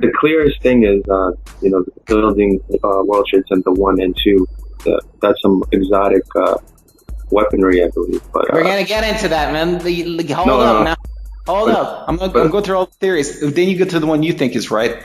the clearest thing is, the building, World Trade Center 1 and 2. That's some exotic weaponry, I believe. But we're gonna get into that, man. Hold up now. Hold up. I'm gonna go through all the theories. Then you get to the one you think is right.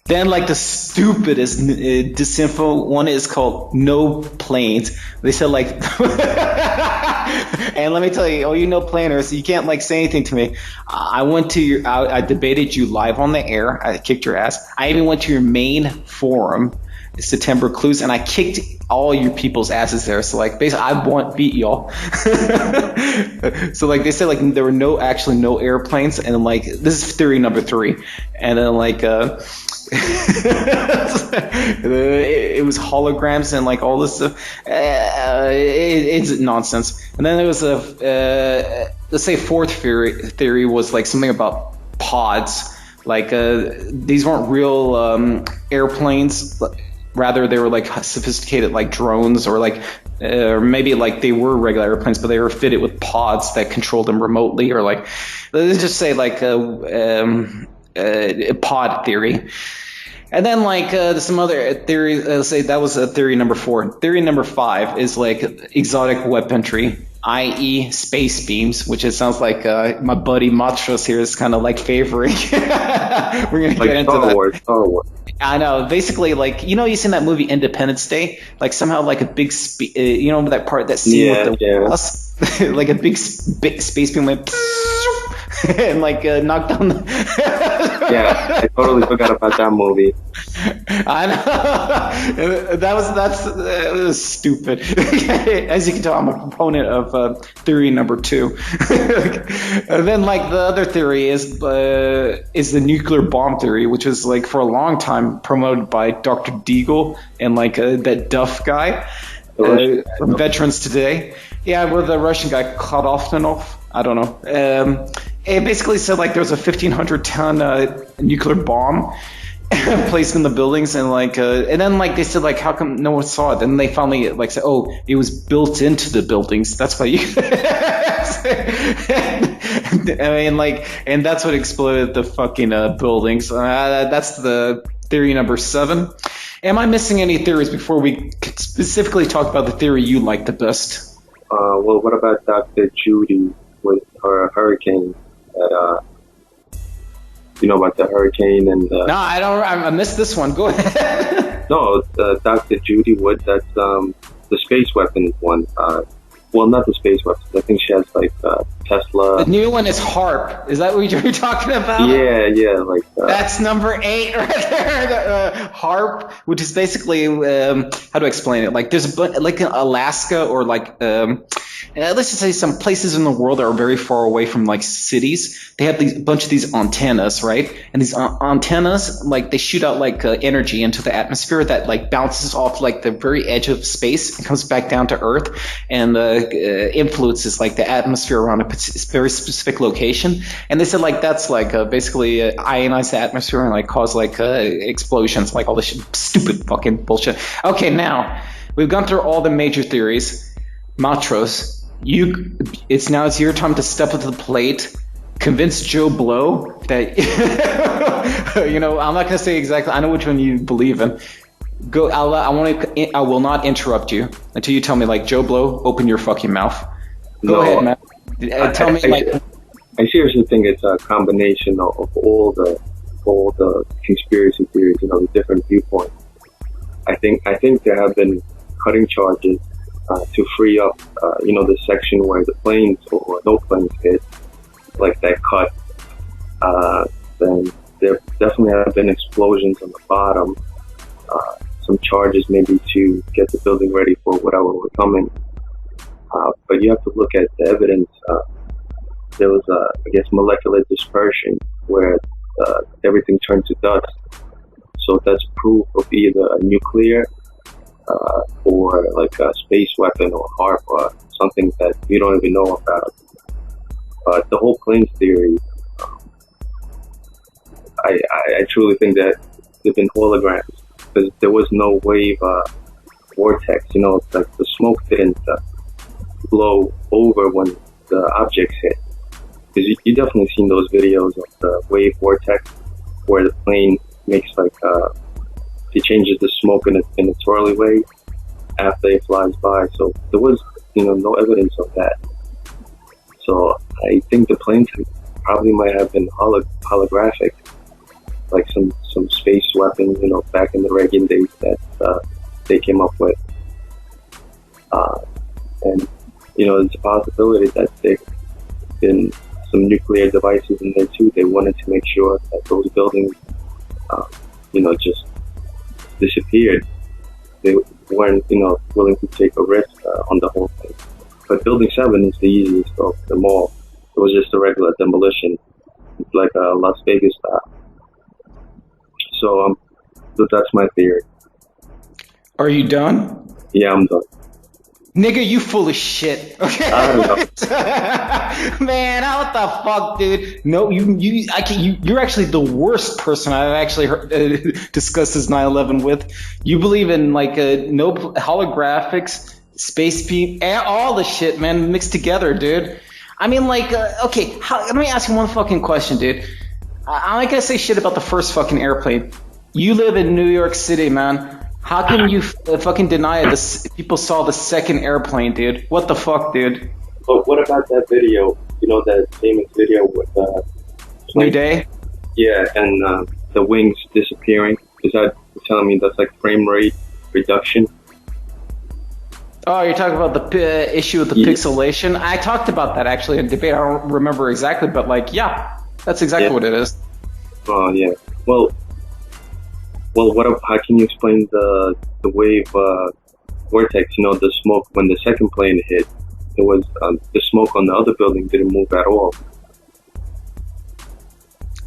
Then, like, the stupidest disinfo one is called no planes. They said, like, and let me tell you, all you no planers, you can't, like, say anything to me. I debated you live on the air. I kicked your ass. I even went to your main forum, September Clues, and I kicked all your people's asses there. So, like, basically, I beat y'all. So, like, they said, like, there were no airplanes, and, like, this is theory number 3. And then, like, it was holograms and, like, all this stuff. It's nonsense. And then there was let's say fourth theory was, like, something about pods. Like, these weren't real airplanes. Rather, they were, like, sophisticated, like, drones, or, like, or maybe, like, they were regular airplanes, but they were fitted with pods that controlled them remotely, or, like, let's just say, like, pod theory. And then, like, some other theory, say that was theory number 4. Theory number 5 is, like, exotic weaponry, i.e. space beams, which it sounds like my buddy Matros here is kind of, like, favoring. We're going to get into that. Star Wars. I know. Basically, like, you seen that movie Independence Day? Like, somehow, like, a big, that scene with the bus? Like, a big space beam went and, like, knocked down the... Yeah, I totally forgot about that movie. I know. That was stupid. As you can tell, I'm a proponent of theory number 2. And then, like, the other theory is the nuclear bomb theory, which was, like, for a long time promoted by Dr. Deagle and, like, that Duff guy from Veterans Today. Yeah, with the Russian guy Khodoftanov. I don't know. It basically said, like, there was a 1,500-ton nuclear bomb placed in the buildings, and, like, and then, like, they said, like, how come no one saw it? And they finally, like, said, oh, it was built into the buildings. That's why you. I mean, like, and that's what exploded the fucking buildings. That's the theory number 7. Am I missing any theories before we specifically talk about the theory you like the best? Well, what about Dr. Judy with her hurricane? You know about the hurricane and... No, I don't. I missed this one. Go ahead. No, Dr. Judy Wood, that's the space weapons one. Well, not the space weapons. I think she has, like, Tesla. The new one is HARP. Is that what you're talking about? Yeah, like... That's number 8 right there. HARP, which is basically... how do I explain it? Like, there's like in Alaska, or, like... let's just say some places in the world that are very far away from, like, cities. They have a bunch of these antennas, right? And these antennas, like, they shoot out, like, energy into the atmosphere that, like, bounces off, like, the very edge of space and comes back down to Earth, and influences, like, the atmosphere around a very specific location. And they said, like, that's, like, basically ionize the atmosphere and, like, cause, like, explosions, like all this stupid fucking bullshit. Okay, now we've gone through all the major theories. Matros, it's your time to step up to the plate, convince Joe Blow that I'm not going to say exactly. I know which one you believe in. Go. I will not interrupt you until you tell me, like, Joe Blow, open your fucking mouth. Go ahead, man. Tell me, like. I seriously think it's a combination of all the conspiracy theories, the different viewpoints. I think there have been cutting charges to free up, the section where the planes or no planes hit, like that cut. Then there definitely have been explosions on the bottom. Some charges maybe to get the building ready for whatever were coming. But you have to look at the evidence. There was, molecular dispersion where everything turned to dust. So that's proof of either a nuclear or, like, a space weapon or HARP or something that we don't even know about. But the whole planes theory, I truly think that they've been holograms, because there was no wave vortex. It's like the smoke didn't blow over when the objects hit. Because you definitely seen those videos of the wave vortex where the plane makes like he changes the smoke in a twirly way after it flies by. So there was, no evidence of that. So I think the planes probably might have been holographic, like some space weapon, back in the Reagan days that they came up with. And there's a possibility that there been some nuclear devices in there too. They wanted to make sure that those buildings, just disappeared. They weren't, willing to take a risk on the whole thing. But Building 7 is the easiest of them all. It was just a regular demolition. It's like a Las Vegas style. So that's my theory. Are you done? Yeah, I'm done. Nigga, you full of shit. Okay. I don't know. Man, what the fuck, dude? No, you're actually the worst person I've actually discussed this 9/11 with. You believe in no holographics, space beam, all the shit, man, mixed together, dude. I mean, okay, let me ask you one fucking question, dude. I'm not gonna say shit about the first fucking airplane. You live in New York City, man. How can you fucking deny this? People saw the second airplane, dude. What the fuck, dude? But what about that video? That famous video with New Day? Yeah, and the wings disappearing. Is that telling me that's like frame rate reduction? Oh, you're talking about the issue with the pixelation? I talked about that actually in debate. I don't remember exactly, but yeah, that's exactly what it is. Oh yeah. Well, how can you explain the wave vortex? The smoke when the second plane hit. It was the smoke on the other building didn't move at all.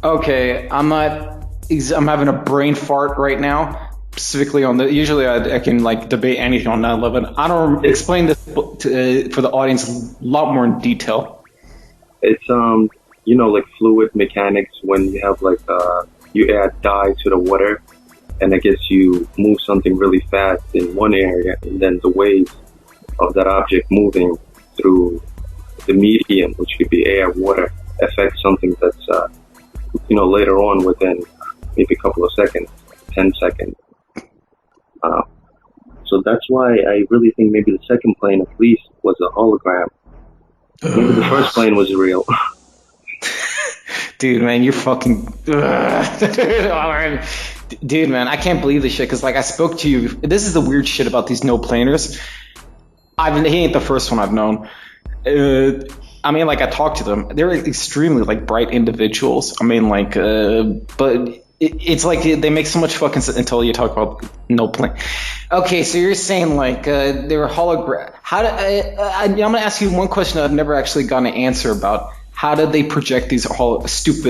Okay, I'm having a brain fart right now. Specifically on usually I can debate anything on 9/11. I don't explain this for the audience a lot more in detail. It's like fluid mechanics when you have you add dye to the water, and I guess you move something really fast in one area, and then the waves of that object moving through the medium, which could be air, water, affects something that's later on within maybe a couple of seconds, 10 seconds. So that's why I really think maybe the second plane at least was a hologram. Maybe the first plane was real. Dude, man, you're fucking... Dude, man, I can't believe this shit, because I spoke to you. This is the weird shit about these no-planers. He ain't the first one I've known. I talked to them. They're extremely, bright individuals. But... It's they make so much fucking sense until you talk about no plane. Okay, so you're saying they were hologram. I'm gonna ask you one question I've never actually gotten an answer about. How did they project these holograms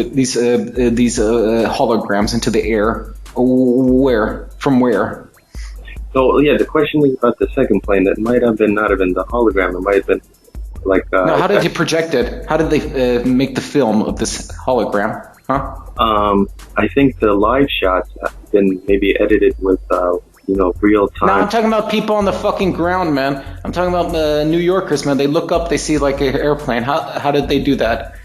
into the air? Where? From where? So yeah, the question is about the second plane. That might have been not even the hologram. It might have been No, how did you project it? How did they make the film of this hologram? Huh? I think the live shots have been maybe edited with, real time. No, I'm talking about people on the fucking ground, man. I'm talking about New Yorkers, man. They look up, they see an airplane. How did they do that?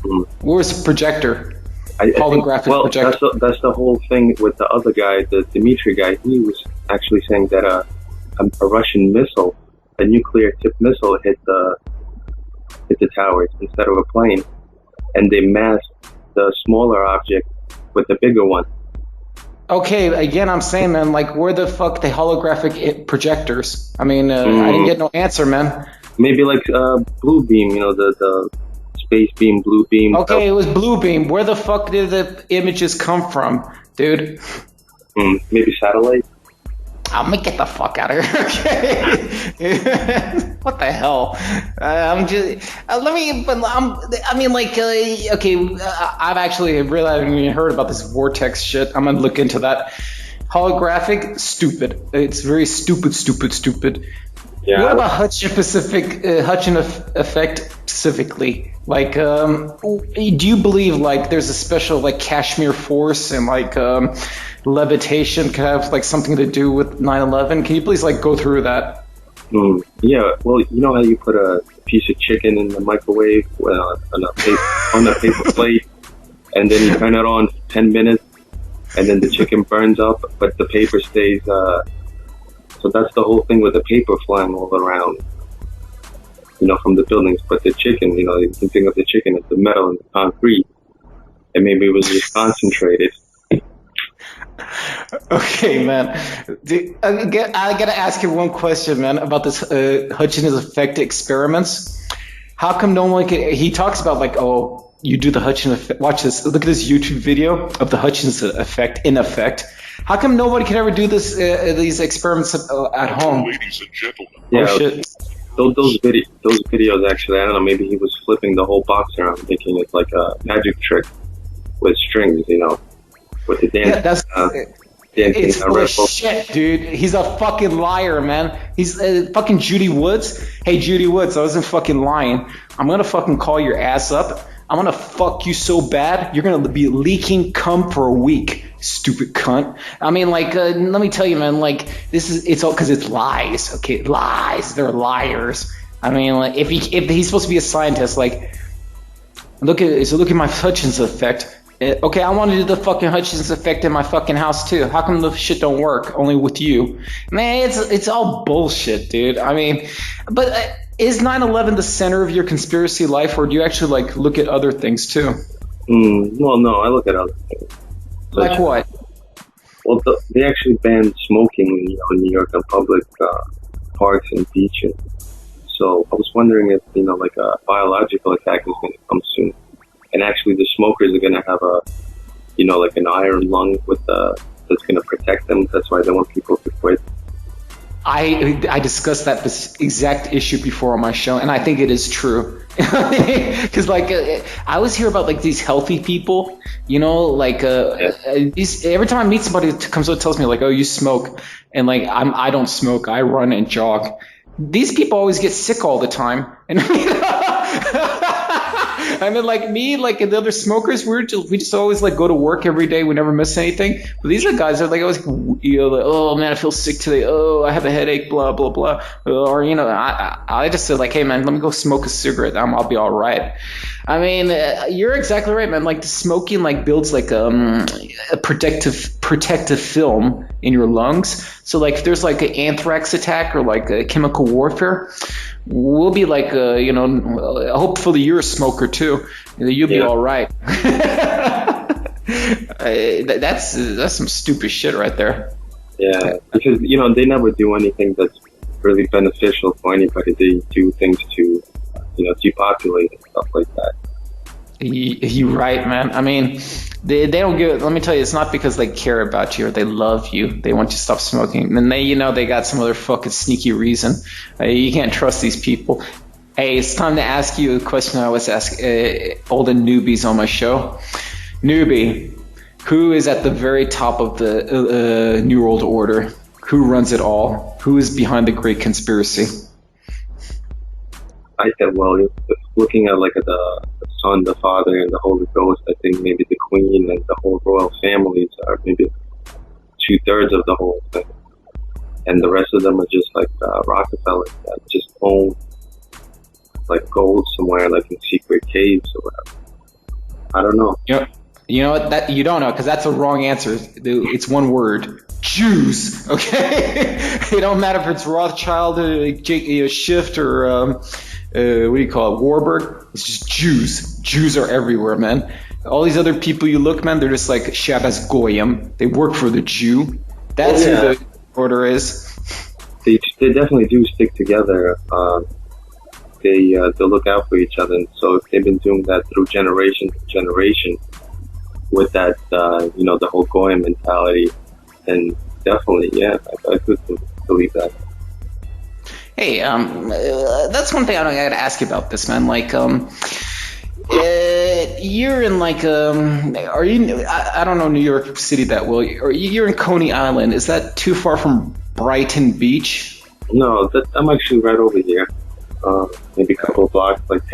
Where was the projector? Holographic projector. That's the whole thing with the other guy, the Dmitry guy. He was actually saying that a Russian missile, a nuclear-tipped missile, hit the towers instead of a plane, and they masked the smaller object with the bigger one. Okay, again, I'm saying, man, where the fuck the holographic projectors? I didn't get no answer, man. Maybe blue beam, the space beam, blue beam. Okay, it was blue beam. Where the fuck did the images come from, dude? Maybe satellite. I'm gonna get the fuck out of here, okay? What the hell? I've actually really haven't even heard about this vortex shit. I'm gonna look into that. Holographic, stupid. It's very stupid. Yeah. What about Hutchin effect specifically? Do you believe there's a special Kashmir force and levitation could have something to do with 9/11? Can you please go through that? Yeah, well, you know how you put a piece of chicken in the microwave on a paper plate, and then you turn it on for 10 minutes, and then the chicken burns up, but the paper stays. So that's the whole thing with the paper flying all around, from the buildings. But the chicken, you can think of the chicken as the metal and the concrete, and maybe it was just concentrated. Okay, man. I gotta ask you one question, man, about this Hutchins effect experiments. How come no one can? He talks about like, oh, you do the Hutchins effect. Watch this. Look at this YouTube video of the Hutchins effect in effect. How come nobody can ever do this? These experiments at home? Ladies and gentlemen. Yeah, oh, shit. Those videos actually. I don't know. Maybe he was flipping the whole box around, making it like a magic trick with strings. With the dance. Yeah, that's. It's full of shit, dude. He's a fucking liar, man. He's fucking Judy Woods. Hey, Judy Woods, I wasn't fucking lying. I'm gonna fucking call your ass up. I'm gonna fuck you so bad, you're gonna be leaking cum for a week, stupid cunt. I mean, like, let me tell you, man, like, it's all because it's lies, okay? Lies. They're liars. I mean, like, if he's supposed to be a scientist, like, look at my Hutchins effect. Okay, I want to do the fucking Hutchins effect in my fucking house too. How come the shit don't work only with you? Man, it's all bullshit, dude. I mean, but is 9/11 the center of your conspiracy life, or do you actually like look at other things too? Well, no, I look at other things. Like what? Well, they actually banned smoking, in New York on public parks and beaches. So I was wondering if like a biological attack is going to come soon. And actually, the smokers are going to have like an iron lung that's going to protect them. That's why they want people to quit. I discussed this exact issue before on my show, and I think it is true. Because like I always hear about like these healthy people, like every time I meet somebody who comes up and tells me like, oh, you smoke, and like I don't smoke, I run and jog. These people always get sick all the time, and I mean, like me, like and the other smokers, we just always like go to work every day. We never miss anything. But these are guys that are like always, like, oh man, I feel sick today. Oh, I have a headache. Blah blah blah. Or I just said like, hey man, let me go smoke a cigarette. I'll be all right. I mean, you're exactly right, man. Like the smoking like builds like a protective film in your lungs. So like if there's like an anthrax attack or like a chemical warfare, we'll be like, hopefully you're a smoker too. You'll be all right. That's some stupid shit right there. Yeah, because they never do anything that's really beneficial for anybody. They do things to depopulate and stuff like that. You're right, man. I mean, they don't give. Let me tell you, it's not because they care about you or they love you. They want you to stop smoking. And they got some other fucking sneaky reason. You can't trust these people. Hey, it's time to ask you a question I always ask older newbies on my show. Newbie, who is at the very top of the New World Order? Who runs it all? Who is behind the great conspiracy? I said, well, looking at like the Son, the Father, and the Holy Ghost, I think maybe the Queen and the whole royal families are maybe 2/3 of the whole thing, and the rest of them are just like Rockefellers that just own like gold somewhere, like in secret caves or whatever. I don't know. You know what? That you don't know because that's a wrong answer. It's one word. Jews. Okay. It don't matter if it's Rothschild, Schiff, or what do you call it, Warburg? It's just Jews. Jews are everywhere, man. All these other people you look, man, they're just like Shabbos Goyim. They work for the Jew. That's who the order is. They definitely do stick together. They look out for each other. And so if they've been doing that through generation to generation with that, the whole Goyim mentality, then definitely, yeah, I could believe that. Hey, that's one thing I gotta ask you about this, man. Like, you're in like, are you? I don't know New York City that well. You're in Coney Island. Is that too far from Brighton Beach? No, I'm actually right over here. Maybe a couple of blocks, like